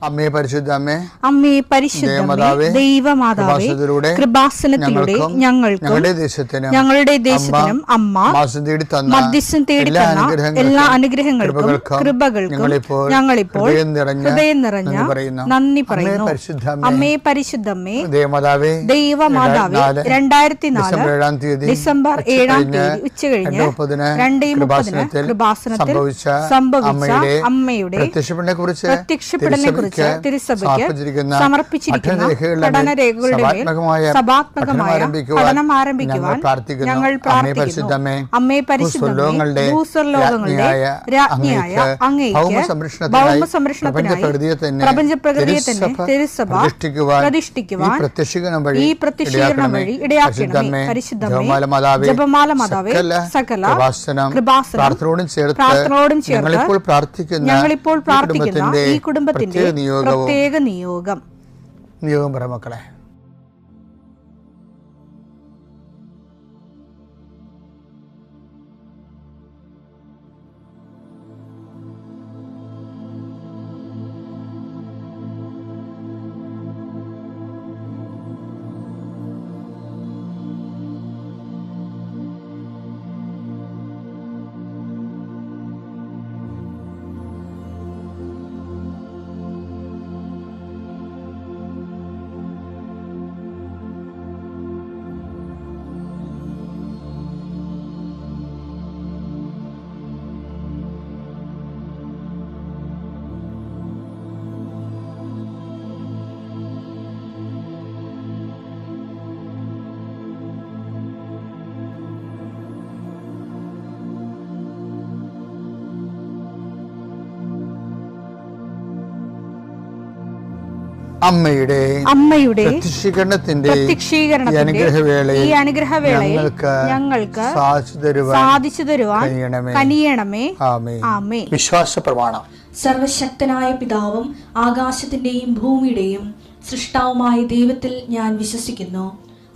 അമ്മേ പരിശുദ്ധ അമ്മേ പരിശുദ്ധ ദൈവമാതാവേ, കൃപാസനത്തിലൂടെ ഞങ്ങൾക്കും ഞങ്ങളുടെ ദേശത്തിനും അമ്മ മധ്യസ്ഥം തേടി തന്ന എല്ലാ അനുഗ്രഹങ്ങൾക്കും കൃപകൾക്കും ഞങ്ങളിപ്പോൾ ഹൃദയം നിറഞ്ഞ നന്ദി പറയുന്നു. അമ്മേ പരിശുദ്ധമ്മേ ദൈവമാതാവേ, 2004 ഡിസംബർ 7 ഉച്ചകഴിഞ്ഞ് 2:30 കൃപാസനത്തിൽ സംഭവിച്ച അമ്മയുടെ പ്രത്യക്ഷപ്പെടലിനെ കുറിച്ച് തിരുസഭയ്ക്ക് സമർപ്പിച്ചിരിക്കുന്ന പഠനരേഖകളുടെ മേൽ സഭാത്മകമായ പഠനം ആരംഭിക്കുവാൻ ഞങ്ങൾ പ്രാർത്ഥിക്കുന്നു. അമ്മേ പരിശുദ്ധമേ, ഭൂസ്വർലോകങ്ങളുടെ രാജ്ഞിയായ അങ്ങേയ്ക്ക് ഭൗമസംരക്ഷണത്തിനായി പ്രപഞ്ചപ്രകൃതിയെ തന്നെ തിരുസഭ പ്രതിഷ്ഠിക്കുവാൻ ഈ പ്രത്യക്ഷീകരണം വഴി ഇടയാക്കണമേ. പരിശുദ്ധമേ, ജപമാല മാതാവേ, സകല കൃപാസനം പ്രാർത്ഥനയോടും ചേർത്ത് ഞങ്ങളിപ്പോൾ പ്രാർത്ഥിക്കുന്ന ഈ കുടുംബത്തിന്റെ പ്രത്യേക നിയോഗം പറ മക്കളെ. അമ്മയുടെ പ്രത്യക്ഷീകരണത്തിന്റെ ഈ അനുഗ്രഹവേളയിൽ ഞങ്ങൾക്ക് സാധിച്ചു തരുവാൻ കനിയണമേ. ആമേൻ. വിശ്വാസ പ്രമാണം. സർവശക്തനായ പിതാവും ആകാശത്തിന്റെയും ഭൂമിയുടെയും സൃഷ്ടാവുമായ ദൈവത്തിൽ ഞാൻ വിശ്വസിക്കുന്നു.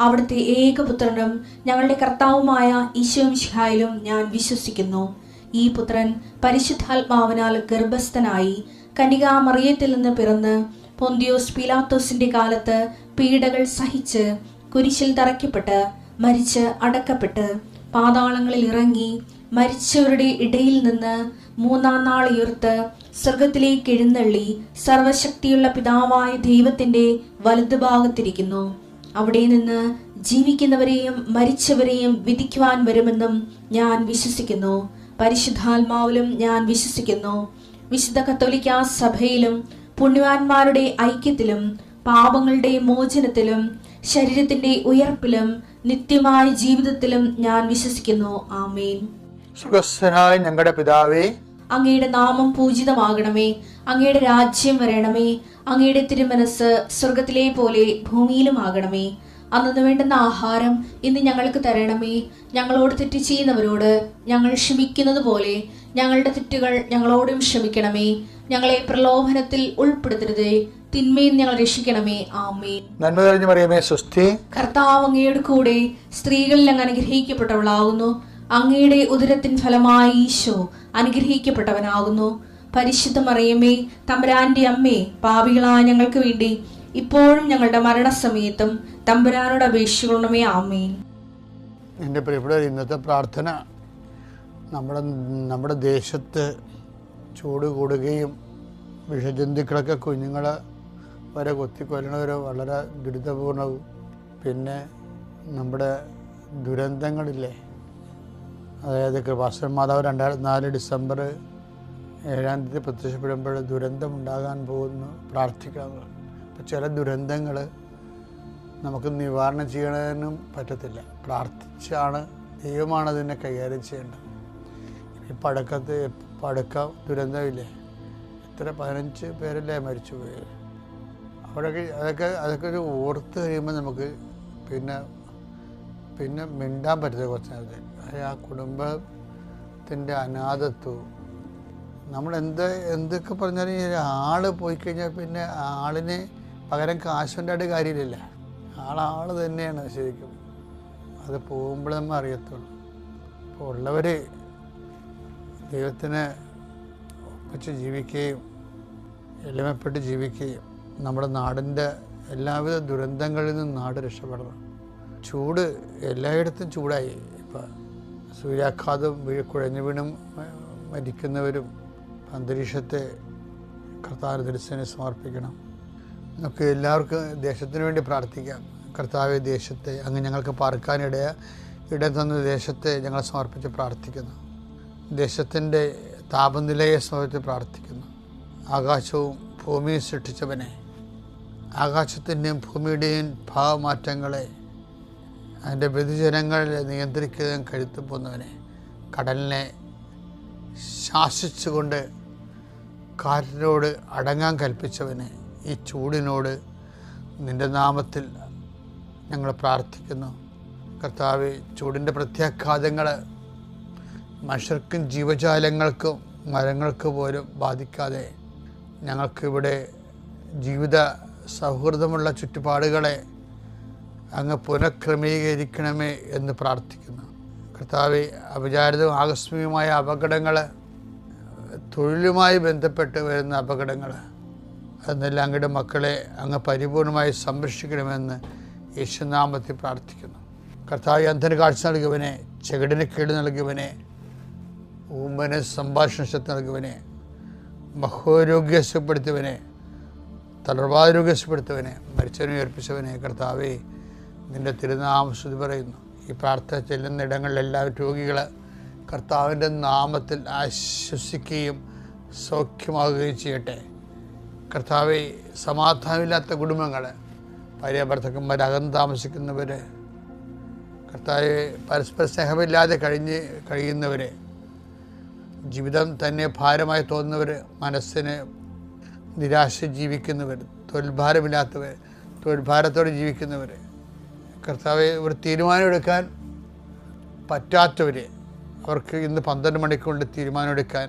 അവിടുത്തെ ഏകപുത്രനും ഞങ്ങളുടെ കർത്താവുമായ ഈശോമിശിഹായിലും ഞാൻ വിശ്വസിക്കുന്നു. ഈ പുത്രൻ പരിശുദ്ധാത്മാവിനാൽ ഗർഭസ്ഥനായി കന്യകാമറിയത്തിൽ നിന്ന് പിറന്ന് പൊന്തിയോസ് പീലാത്തോസിന്റെ കാലത്ത് പീഡകൾ സഹിച്ച് കുരിശിൽ തറയ്ക്കപ്പെട്ട് മരിച്ച് അടക്കപ്പെട്ട് പാതാളങ്ങളിൽ ഇറങ്ങി മരിച്ചവരുടെ ഇടയിൽ നിന്ന് 3-ാം നാൾ ഉയർത്ത് സ്വർഗത്തിലേക്ക് എഴുന്നള്ളി സർവശക്തിയുള്ള പിതാവായ ദൈവത്തിന്റെ വലതുഭാഗത്തിരിക്കുന്നു. അവിടെ നിന്ന് ജീവിക്കുന്നവരെയും മരിച്ചവരെയും വിധിക്കുവാൻ വരുമെന്നും ഞാൻ വിശ്വസിക്കുന്നു. പരിശുദ്ധാത്മാവിലും ഞാൻ വിശ്വസിക്കുന്നു. വിശുദ്ധ കത്തോലിക്കാ സഭയിലും പുണ്യവാന്മാരുടെ ഐക്യത്തിലും പാപങ്ങളുടെ മോചനത്തിലും ശരീരത്തിന്റെ ഉയർപ്പിലും നിത്യമായ ജീവിതത്തിലും ഞാൻ വിശ്വസിക്കുന്നു. ആമേൻ. സ്വർഗ്ഗസ്ഥനായ ഞങ്ങളുടെ പിതാവേ, അങ്ങയുടെ നാമം പൂജിതമാകണമേ. അങ്ങയുടെ രാജ്യം വരണമേ. അങ്ങയുടെ തിരുമനസ് സ്വർഗത്തിലെ പോലെ ഭൂമിയിലും ആകണമേ. അന്നു വേണ്ടുന്ന ആഹാരം ഇന്ന് ഞങ്ങൾക്ക് തരണമേ. ഞങ്ങളോട് തെറ്റ് ചെയ്യുന്നവരോട് ഞങ്ങൾ ക്ഷമിക്കുന്നത് പോലെ ഞങ്ങളുടെ തെറ്റുകൾ ഞങ്ങളോടും ക്ഷമിക്കണമേ. ഞങ്ങളെ പ്രലോഭനത്തിൽ ഉൾപ്പെടുത്തരുതേ, തിന്മയിൽ ഞങ്ങൾ രക്ഷിക്കണമേ. ആമേൻ. നന്മ നിറഞ്ഞ മറിയമേ, സ്വസ്തി. കർത്താവ് അങ്ങയുടെ കൂടെ സ്ത്രീകളിൽ അങ്ങ് അനുഗ്രഹിക്കപ്പെട്ടവളാകുന്നു. അങ്ങയുടെ ഉദരത്തിൻ ഫലമായി ഈശോ അനുഗ്രഹിക്കപ്പെട്ടവനാകുന്നു. പരിശുദ്ധ മറിയമേ, തമ്പുരാന്റെ അമ്മേ, പാപികളായ ഞങ്ങൾക്ക് വേണ്ടി ഇപ്പോഴും ഞങ്ങളുടെ മരണസമയത്തും തമ്പുരാനോട് അപേക്ഷിക്കണമേ. ആമേൻ. എൻ്റെ പ്രിയപ്പെട്ടവർ, ഇന്നത്തെ പ്രാർത്ഥന നമ്മുടെ ദേശത്ത് ചൂട് കൂടുകയും വിഷജന്തുക്കളൊക്കെ കുഞ്ഞുങ്ങളെ വരെ കൊത്തിക്കൊല്ലണവരെ വളരെ ദുരിതപൂർണവും, പിന്നെ നമ്മുടെ ദുരന്തങ്ങളില്ലേ, അതായത് കൃപാസന മാതാവ് 2004 ഡിസംബർ 7 പ്രത്യക്ഷപ്പെടുമ്പോൾ ദുരന്തമുണ്ടാകാൻ പോകുന്നു, പ്രാർത്ഥിക്കണം. അപ്പോൾ ചില ദുരന്തങ്ങൾ നമുക്ക് നിവാരണം ചെയ്യണതിനും പറ്റത്തില്ല. പ്രാർത്ഥിച്ചാണ്, ദൈവമാണ് അതിനെ കൈകാര്യം ചെയ്യേണ്ടത്. ഈ പടക്ക ദുരന്തമില്ലേ, എത്ര 15 പേരല്ലേ മരിച്ചു പോയത്. അതൊക്കെ ഒരു ഓർത്ത് കഴിയുമ്പോൾ നമുക്ക് പിന്നെ മിണ്ടാൻ പറ്റില്ല കുറച്ച് നേരത്തെ. ആ കുടുംബത്തിൻ്റെ അനാഥത്വവും നമ്മൾ എന്തൊക്കെ പറഞ്ഞാലും ആൾ പോയി കഴിഞ്ഞാൽ പിന്നെ ആളിനെ പകരം കാശുണ്ടായിട്ട് കാര്യമില്ല. ആൾ തന്നെയാണ് ശരിക്കും. അത് പോകുമ്പോൾ നമ്മൾ അറിയത്തുള്ളൂ. അപ്പോൾ ഉള്ളവർ ദൈവത്തിനെ ഒപ്പിച്ച് ജീവിക്കുകയും എളിമപ്പെട്ട് ജീവിക്കുകയും നമ്മുടെ നാടിൻ്റെ എല്ലാവിധ ദുരന്തങ്ങളിൽ നിന്നും നാട് രക്ഷപ്പെടണം. ചൂട് എല്ലായിടത്തും ചൂടായി. ഇപ്പം സൂര്യാഘാതം കുഴഞ്ഞു വീണും മരിക്കുന്നവരും അന്തരീക്ഷത്തെ കർത്താവിൻ്റെ തിരുസേനയിൽ സമർപ്പിക്കണം. നമുക്ക് എല്ലാവർക്കും ദേശത്തിന് വേണ്ടി പ്രാർത്ഥിക്കാം. കർത്താവ് ദേശത്തെ അങ്ങ് ഞങ്ങൾക്ക് ഇടം തന്ന ദേശത്തെ ഞങ്ങൾ സമർപ്പിച്ച് പ്രാർത്ഥിക്കുന്നു. ദേശത്തിൻ്റെ താപനിലയെ സമർപ്പിച്ച് പ്രാർത്ഥിക്കുന്നു. ആകാശവും ഭൂമിയും സൃഷ്ടിച്ചവനെ, ആകാശത്തിൻ്റെയും ഭൂമിയുടെയും ഭാവമാറ്റങ്ങളെ അതിൻ്റെ വ്യതിചലങ്ങളെ നിയന്ത്രിക്കുകയും കഴുത്തു പോകുന്നവനെ, കടലിനെ ശാസിച്ചുകൊണ്ട് കാറ്റിനോട് അടങ്ങാൻ കൽപ്പിച്ചവനെ, ഈ ചൂടിനോട് നിൻ്റെ നാമത്തിൽ ഞങ്ങൾ പ്രാർത്ഥിക്കുന്നു. കർത്താവേ, ചൂടിൻ്റെ പ്രത്യാഘാതങ്ങൾ മനുഷ്യർക്കും ജീവജാലങ്ങൾക്കും മരങ്ങൾക്ക് പോലും ബാധിക്കാതെ ഞങ്ങൾക്കിവിടെ ജീവിത സൗഹൃദമുള്ള ചുറ്റുപാടുകളെ അങ്ങ് പുനഃക്രമീകരിക്കണമേ എന്ന് പ്രാർത്ഥിക്കുന്നു. കർത്താവേ, അവിചാരിതവും ആകസ്മികമായ അപകടങ്ങൾ, തൊഴിലുമായി ബന്ധപ്പെട്ട് വരുന്ന അപകടങ്ങൾ, എന്നെല്ലാം അങ്ങയുടെ മക്കളെ അങ്ങ് പരിപൂർണമായി സംരക്ഷിക്കണമെന്ന് യേശുനാമത്തിൽ പ്രാർത്ഥിക്കുന്നു. കർത്താവ്, അന്ധന് കാഴ്ച നൽകിയവനെ, ചെകിടിന് കേട് നൽകിയവനെ, ഊമ്പന് സംഭാഷണ ശക്തി നൽകിയവനെ, ബഹുരോഗ്യസ്യപ്പെടുത്തിയവനെ, തളർവാരോഗ്യസ്യപ്പെടുത്തിയവനെ, മരിച്ചവനെ ഉയർപ്പിച്ചവനെ, കർത്താവേ, നിൻ്റെ തിരുനാമം സ്തുതി പറയുന്നു. ഈ പ്രാർത്ഥന ചെല്ലുന്ന ഇടങ്ങളിലെല്ലാ രോഗികൾ കർത്താവിൻ്റെ നാമത്തിൽ ആശ്വസിക്കുകയും സൗഖ്യമാകുകയും ചെയ്യട്ടെ. കർത്താവേ, സമാധാനമില്ലാത്ത കുടുംബങ്ങൾ, ഭാര്യ ഭർത്താക്കന്മാർ അകന്ന് താമസിക്കുന്നവർ, കർത്താവെ, പരസ്പര സ്നേഹമില്ലാതെ കഴിയുന്നവർ, ജീവിതം തന്നെ ഭാരമായി തോന്നുന്നവർ, മനസ്സിന് നിരാശ ജീവിക്കുന്നവർ, തൊഴിൽഭാരമില്ലാത്തവർ, തൊഴിൽഭാരത്തോടെ ജീവിക്കുന്നവർ, കർത്താവെ, ഒരു തീരുമാനമെടുക്കാൻ പറ്റാത്തവർ, അവർക്ക് ഇന്ന് 12 മണിക്കൊണ്ട് തീരുമാനമെടുക്കാൻ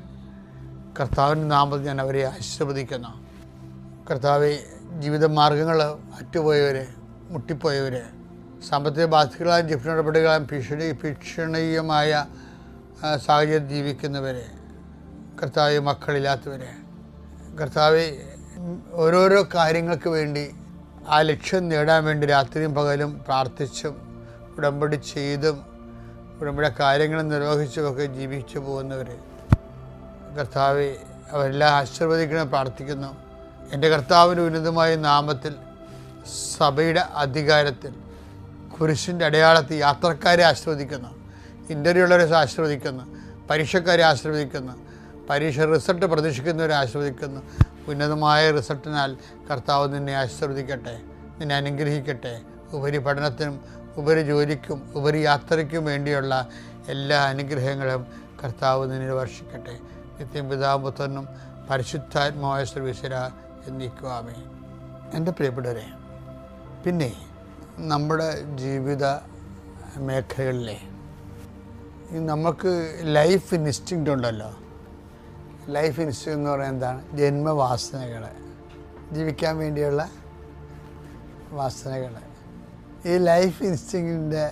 കർത്താവിൻ്റെ നാമത്തിൽ ഞാൻ അവരെ ആശീർവദിക്കുന്നു. കർത്താവെ, ജീവിത മാർഗങ്ങൾ അറ്റുപോയവർ, മുട്ടിപ്പോയവർ, സാമ്പത്തിക ബാധ്യതകളായും ജീവന നടപടികളായും ഭീഷണീയമായ സാഹചര്യം ജീവിക്കുന്നവരെ, കർത്താവെ, മക്കളില്ലാത്തവരെ, കർത്താവെ, ഓരോരോ കാര്യങ്ങൾക്ക് വേണ്ടി ആ ലക്ഷ്യം നേടാൻ വേണ്ടി രാത്രിയും പകലും പ്രാർത്ഥിച്ചും ഉടമ്പടി ചെയ്തും ഉടമ്പടി കാര്യങ്ങൾ നിർവഹിച്ചുമൊക്കെ ജീവിച്ചു പോകുന്നവർ, കർത്താവെ, അവരെല്ലാം ആശീർവദിക്കണം പ്രാർത്ഥിക്കുന്നു. എൻ്റെ കർത്താവിൻ്റെ ഉന്നതമായ നാമത്തിൽ സഭയുടെ അധികാരത്തിൽ കുരിശിൻ്റെ അടയാളത്തിൽ യാത്രക്കാരെ ആശീർവദിക്കുന്നു, ഇൻ്റർവ്യൂ ഉള്ളവരെ ആശീർവദിക്കുന്നു, പരീക്ഷക്കാരെ ആശീർവദിക്കുന്നു, പരീക്ഷ റിസൾട്ട് പ്രതീക്ഷിക്കുന്നവരെ ആശീർവദിക്കുന്നു. ഉന്നതമായ റിസൾട്ടിനാൽ കർത്താവ് നിന്നെ ആശീർവദിക്കട്ടെ, നിന്നെ അനുഗ്രഹിക്കട്ടെ. ഉപരിപഠനത്തിനും ഉപരി ജോലിക്കും ഉപരി യാത്രയ്ക്കും വേണ്ടിയുള്ള എല്ലാ അനുഗ്രഹങ്ങളും കർത്താവ് നിന്നെ വർഷിക്കട്ടെ. നിത്യം പിതാവും പുത്രനും പരിശുദ്ധാത്മാവായ സർവീശ്വര എന്നേക്കുമാമേൻ. എൻ്റെ പ്രിയപ്പെട്ടവരെ, പിന്നെ നമ്മുടെ ജീവിത മേഖലകളിലെ നമുക്ക് ലൈഫ് ഇൻസ്റ്റിങ്ക്റ്റ് ഉണ്ടല്ലോ. ലൈഫ് ഇൻസ്റ്റിങ്ക്റ്റ് എന്ന് പറയുന്നത് എന്താണ്? ജന്മവാസനകൾ, ജീവിക്കാൻ വേണ്ടിയുള്ള വാസനകൾ. ഈ ലൈഫ് ഇൻസ്റ്റിങ്ക്റ്റിൻ്റെ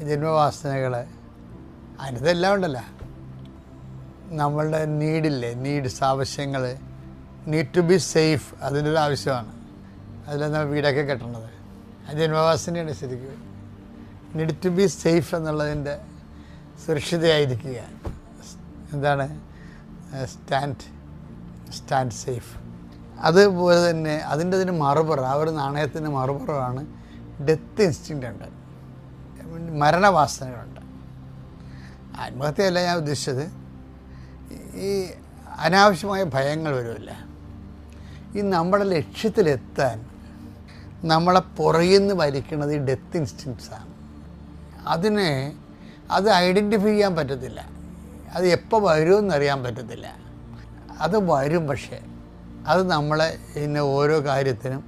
ജന്മവാസനകൾ അതിനകത്തെല്ലാം ഉണ്ടല്ലോ. നമ്മളുടെ നീഡ്സ്, ആവശ്യങ്ങൾ, നീഡ് ടു ബി സേഫ്, അതിൻ്റെ ഒരു ആവശ്യമാണ്. അതിലാണ് നമ്മൾ വീടൊക്കെ കെട്ടണത്. അത് ജന്മവാസനയാണ് ശരിക്കും. നീഡ് ടു ബി സേഫ് എന്നുള്ളതിൻ്റെ സുരക്ഷിതയായിരിക്കുക. എന്താണ്? Stand safe. അതുപോലെ തന്നെ അതിൻ്റെ മറുപുറം, ആ ഒരു നാണയത്തിൻ്റെ മറുപുറമാണ് ഡെത്ത് ഇൻസ്റ്റിങ്ക്റ്റ് ഉണ്ട്, മരണവാസനകളുണ്ട്. ആത്മഹത്യയല്ല ഞാൻ ഉദ്ദേശിച്ചത്. ഈ അനാവശ്യമായ ഭയങ്ങൾ വരുമല്ല, ഈ നമ്മുടെ ലക്ഷ്യത്തിലെത്താൻ നമ്മളെ പുറകിൽ നിന്ന് വലിക്കുന്നത് ഈ ഡെത്ത് ഇൻസ്റ്റിങ്ക്ട്സാണ്. അത് ഐഡൻറ്റിഫൈ ചെയ്യാൻ പറ്റത്തില്ല, അത് എപ്പോൾ വരുമെന്നറിയാൻ പറ്റത്തില്ല. അത് വരും, പക്ഷേ അത് നമ്മളെ ഇന്ന് ഓരോ കാര്യത്തിനും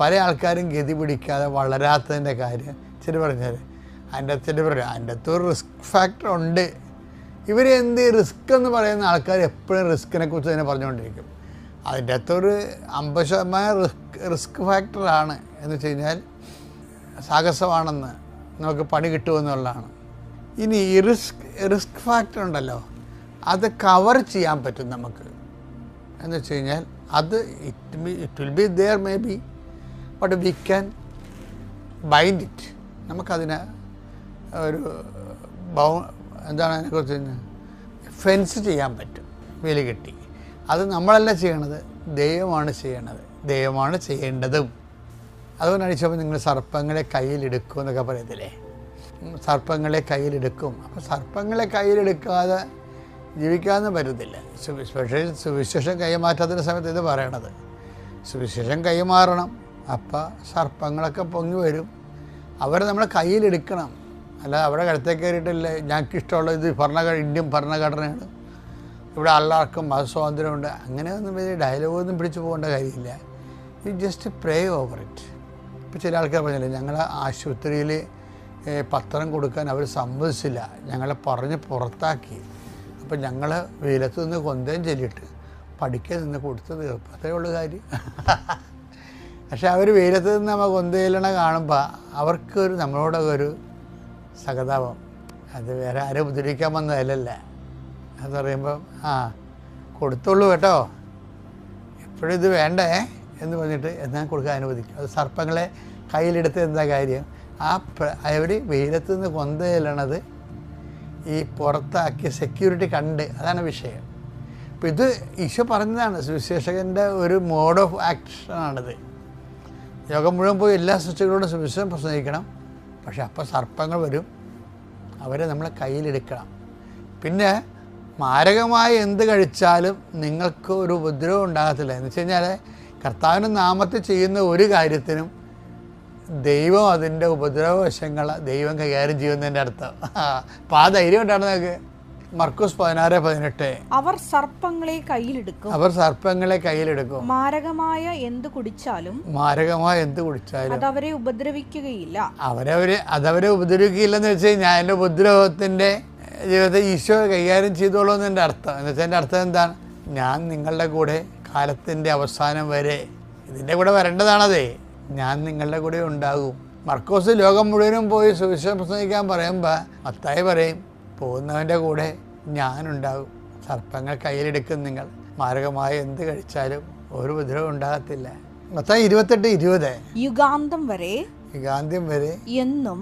പല ആൾക്കാരും ഗതി പിടിക്കാതെ വളരാത്തതിൻ്റെ കാര്യം ചില പറഞ്ഞാൽ അതിൻ്റെ അകത്ത് ഒരു റിസ്ക് ഫാക്ടർ ഉണ്ട്. ഇവരെന്ത് റിസ്ക് എന്ന് പറയുന്ന ആൾക്കാർ എപ്പോഴും റിസ്കിനെ കുറിച്ച് തന്നെ പറഞ്ഞുകൊണ്ടിരിക്കും. അതിൻ്റെ അകത്തൊരു 50% റിസ്ക് ഫാക്ടറാണ് എന്ന് വെച്ച് കഴിഞ്ഞാൽ സാഹസമാണെന്ന്, നമുക്ക് പണി കിട്ടുമെന്നുള്ളതാണ്. ഇനി ഈ റിസ്ക് ഫാക്ടർ ഉണ്ടല്ലോ, അത് കവർ ചെയ്യാൻ പറ്റും നമുക്ക്. എന്ന് വെച്ച് കഴിഞ്ഞാൽ അത് it will be there maybe, but we can bind it. നമുക്കതിനെ ഒരു എന്താണ് അതിനെക്കുറിച്ച് ഫെൻസ് ചെയ്യാൻ പറ്റും, വേലി കെട്ടി. അത് നമ്മളല്ല ചെയ്യണത്, ദൈവമാണ് ചെയ്യണത്, ദൈവമാണ് ചെയ്യേണ്ടതും. അതുകൊണ്ടാണ് ചോദിച്ചപ്പോൾ നിങ്ങൾ സർപ്പങ്ങളെ കയ്യിലെടുക്കും എന്നൊക്കെ പറയത്തില്ലേ, സർപ്പങ്ങളെ കയ്യിലെടുക്കും. അപ്പോൾ സർപ്പങ്ങളെ കയ്യിലെടുക്കാതെ ജീവിക്കാമെന്ന് പറ്റത്തില്ല. സുവിശേഷം കൈമാറ്റാത്ത സമയത്ത് ഇത് പറയണത്, സുവിശേഷം കൈമാറണം. അപ്പോൾ സർപ്പങ്ങളൊക്കെ പൊങ്ങി വരും, അവരെ നമ്മൾ കയ്യിലെടുക്കണം. അല്ലാതെ അവിടെ കഴുത്തേക്ക് കയറിയിട്ടില്ല ഞങ്ങൾക്ക് ഇഷ്ടമുള്ള ഇത് ഇന്ത്യൻ ഭരണഘടനയാണ്, ഇവിടെ എല്ലാവർക്കും മതസ്വാതന്ത്ര്യമുണ്ട്, അങ്ങനെയൊന്നും വലിയ ഡയലോഗൊന്നും പിടിച്ചു പോകേണ്ട കാര്യമില്ല. You just pray over it. ഇപ്പോൾ ചില ആൾക്കാർ പറഞ്ഞില്ലേ, ഞങ്ങളെ ആശുപത്രിയിൽ പത്രം കൊടുക്കാൻ അവർ സമ്മതിച്ചില്ല, ഞങ്ങളെ പറഞ്ഞ് പുറത്താക്കി. അപ്പം ഞങ്ങൾ വെയിലത്ത് നിന്ന് കൊന്തയും ചൊല്ലിയിട്ട് പഠിക്കാൻ നിന്ന് കൊടുത്ത് തീർക്കും, അത്രയേ ഉള്ളൂ കാര്യം. പക്ഷെ അവർ വെയിലത്ത് നിന്ന് നമ്മൾ കൊന്തയിലണ കാണുമ്പോൾ അവർക്കൊരു നമ്മളോടൊക്കെ ഒരു സഹതാപം. അത് വേറെ ആരും ഉപദ്രവിക്കാൻ വന്നതല്ലല്ല. അത് പറയുമ്പം കൊടുത്തുള്ളൂ കേട്ടോ, എപ്പോഴും ഇത് വേണ്ടേ എന്ന് പറഞ്ഞിട്ട് എന്നാൽ കൊടുക്കാൻ അനുവദിക്കും. അത് സർപ്പങ്ങളെ കയ്യിലെടുത്ത് എന്താ കാര്യം, അവർ വെയിലത്ത് നിന്ന് കൊന്തയിലണത് ഈ പുറത്താക്കിയ സെക്യൂരിറ്റി കണ്ട്, അതാണ് വിഷയം. അപ്പം ഇത് ഈശോ പറഞ്ഞതാണ്, സുവിശേഷകൻ്റെ ഒരു മോഡ് ഓഫ് ആക്ഷനാണിത്. ലോകം മുഴുവൻ പോയി എല്ലാ സൃഷ്ടികളോടും സുവിശേഷം പ്രസംഗിക്കണം. പക്ഷെ അപ്പോൾ സർപ്പങ്ങൾ വരും, അവരെ നമ്മൾ കയ്യിലെടുക്കണം. പിന്നെ മാരകമായി എന്ത് കഴിച്ചാലും നിങ്ങൾക്ക് ഒരു ഉപദ്രവം ഉണ്ടാകത്തില്ല. എന്ന് വെച്ച് കഴിഞ്ഞാൽ കർത്താവിൻ്റെ നാമത്തിൽ ചെയ്യുന്ന ഒരു കാര്യത്തിനും ദൈവം അതിൻ്റെ ഉപദ്രവവശങ്ങൾ ദൈവം കൈകാര്യം ചെയ്യുന്നതിൻ്റെ അർത്ഥം. അപ്പം ആ ധൈര്യം ഉണ്ടാണ് നിങ്ങൾക്ക്. മർക്കോസ് 16:18 അവർ സർപ്പങ്ങളെ കയ്യിലെടുക്കും, അവർ സർപ്പങ്ങളെ കയ്യിലെടുക്കും, മാരകമായ എന്ത് കുടിച്ചാലും അതവരെ ഉപദ്രവിക്കുകയില്ല. അതവരെ ഉപദ്രവിക്കുകയില്ലെന്ന് വെച്ച് കഴിഞ്ഞാൽ അതിൻ്റെ ഉപദ്രവത്തിൻ്റെ ജീവിതത്തെ ഈശോ കൈകാര്യം ചെയ്തോളൂ എന്നതിൻ്റെ അർത്ഥം. എന്ന് വെച്ചാൽ എൻ്റെ അർത്ഥം എന്താണ്, ഞാൻ നിങ്ങളുടെ കൂടെ കാലത്തിൻ്റെ അവസാനം വരെ, ഇതിൻ്റെ കൂടെ വരേണ്ടതാണതേ, ഞാൻ നിങ്ങളുടെ കൂടെ ഉണ്ടാകും. മർക്കോസ് ലോകം മുഴുവനും പോയി സുവിശേഷം പ്രസംഗിക്കാൻ പറയുമ്പോൾ മത്തായി പറയും, പോകുന്നവൻ്റെ കൂടെ ഞാനുണ്ടാകും. സർപ്പങ്ങൾ കയ്യിലെടുക്കും നിങ്ങൾ, മാരകമായ എന്ത് കഴിച്ചാലും ഒരു ഉപദ്രവം ഉണ്ടാകത്തില്ല. മത്തായി 28:20 യുഗാന്ത്യം വരെ എന്നും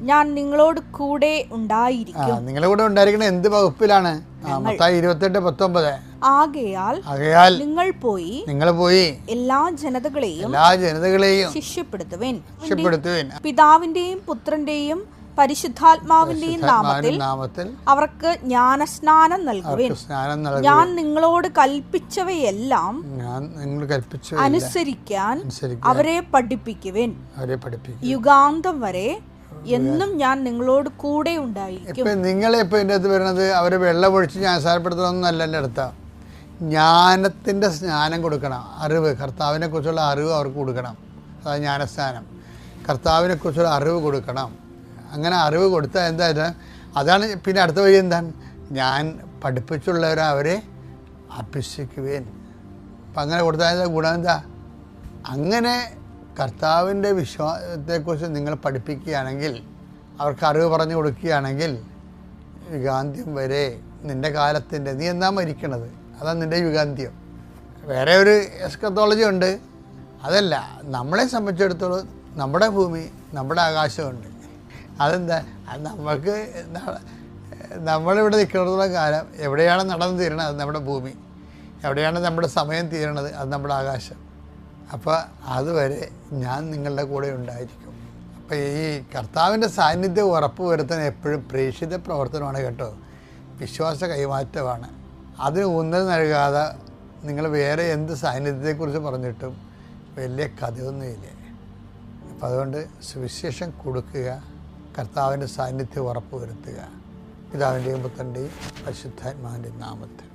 ഞാൻ നിങ്ങളോട് കൂടെ ഉണ്ടായിരിക്കും. നിങ്ങളുടെ കൂടെ ഉണ്ടായിരിക്കണം. എന്ത് വകുപ്പിലാണ്? മത്തായി 28:19 ആകയാൽ നിങ്ങൾ പോയി എല്ലാ ജനതകളെയും ശിഷ്യപ്പെടുത്തുവിൻ, പിതാവിന്റെയും പുത്രന്റെയും പരിശുദ്ധാത്മാവിന്റെയും നാമത്തിൽ അവർക്ക് ജ്ഞാനസ്നാനം നൽകുവിൻ. ഞാൻ നിങ്ങളോട് കൽപ്പിച്ചവയെല്ലാം അനുസരിക്കാൻ അവരെ പഠിപ്പിക്കുവിൻ. യുഗാന്തം വരെ എന്നും ഞാൻ നിങ്ങളോട് കൂടെ ഉണ്ടായിരിക്കും. നിങ്ങളിപ്പോൾ ഇതിൻ്റെ അകത്ത് വരുന്നത് അവരെ വെള്ളമൊഴിച്ച് ജ്ഞാനസ്നാനപ്പെടുത്തണമെന്നല്ല എൻ്റെ അടുത്ത. ജ്ഞാനത്തിൻ്റെ സ്നാനം കൊടുക്കണം, അറിവ്, കർത്താവിനെ കുറിച്ചുള്ള അറിവ് അവർക്ക് കൊടുക്കണം. അതായത് ജ്ഞാനസ്നാനം, കർത്താവിനെ കുറിച്ചുള്ള അറിവ് കൊടുക്കണം. അങ്ങനെ അറിവ് കൊടുത്താൽ എന്തായാലും അതാണ്. പിന്നെ അടുത്ത വഴി എന്താണ്, ഞാൻ പഠിപ്പിച്ചുള്ളവരെ അവരെ അഭ്യസിക്കുവേൻ. അപ്പം അങ്ങനെ കൊടുത്താൽ ഗുണം എന്താ, അങ്ങനെ കർത്താവിൻ്റെ വിശ്വാസത്തെക്കുറിച്ച് നിങ്ങൾ പഠിപ്പിക്കുകയാണെങ്കിൽ, അവർക്ക് അറിവ് പറഞ്ഞു കൊടുക്കുകയാണെങ്കിൽ, യുഗാന്ത്യം വരെ നിൻ്റെ കാലത്തിൻ്റെ, നീ എന്നാ മരിക്കണത്, അതാണ് നിൻ്റെ യുഗാന്ത്യം. വേറെ ഒരു എസ്കത്തോളജി ഉണ്ട്, അതല്ല. നമ്മളെ സംബന്ധിച്ചിടത്തോളം നമ്മുടെ ഭൂമി, നമ്മുടെ ആകാശമുണ്ട്. അതെന്താ, അത് നമുക്ക് നമ്മളിവിടെ നിൽക്കുന്നിടത്തോളം കാലം എവിടെയാണ് നടന്നു തീരണത് അത് നമ്മുടെ ഭൂമി, എവിടെയാണ് നമ്മുടെ സമയം തീരണത് അത് നമ്മുടെ ആകാശം. അപ്പോൾ അതുവരെ ഞാൻ നിങ്ങളുടെ കൂടെ ഉണ്ടായിരിക്കും. അപ്പോൾ ഈ കർത്താവിൻ്റെ സാന്നിധ്യം ഉറപ്പ് വരുത്താൻ എപ്പോഴും പ്രേക്ഷിത പ്രവർത്തനമാണ് കേട്ടോ, വിശ്വാസ കൈമാറ്റമാണ്. അതിന് ഊന്നൽ നൽകാതെ നിങ്ങൾ വേറെ എന്ത് സാന്നിധ്യത്തെക്കുറിച്ച് പറഞ്ഞിട്ടും വലിയ കഥയൊന്നുമില്ല. അപ്പം അതുകൊണ്ട് സുവിശേഷം കൊടുക്കുക, കർത്താവിൻ്റെ സാന്നിധ്യം ഉറപ്പ് വരുത്തുക, പിതാവിൻ്റെയും പുത്രൻ്റെയും പരിശുദ്ധാത്മാവിൻ്റെയും നാമത്തിൽ.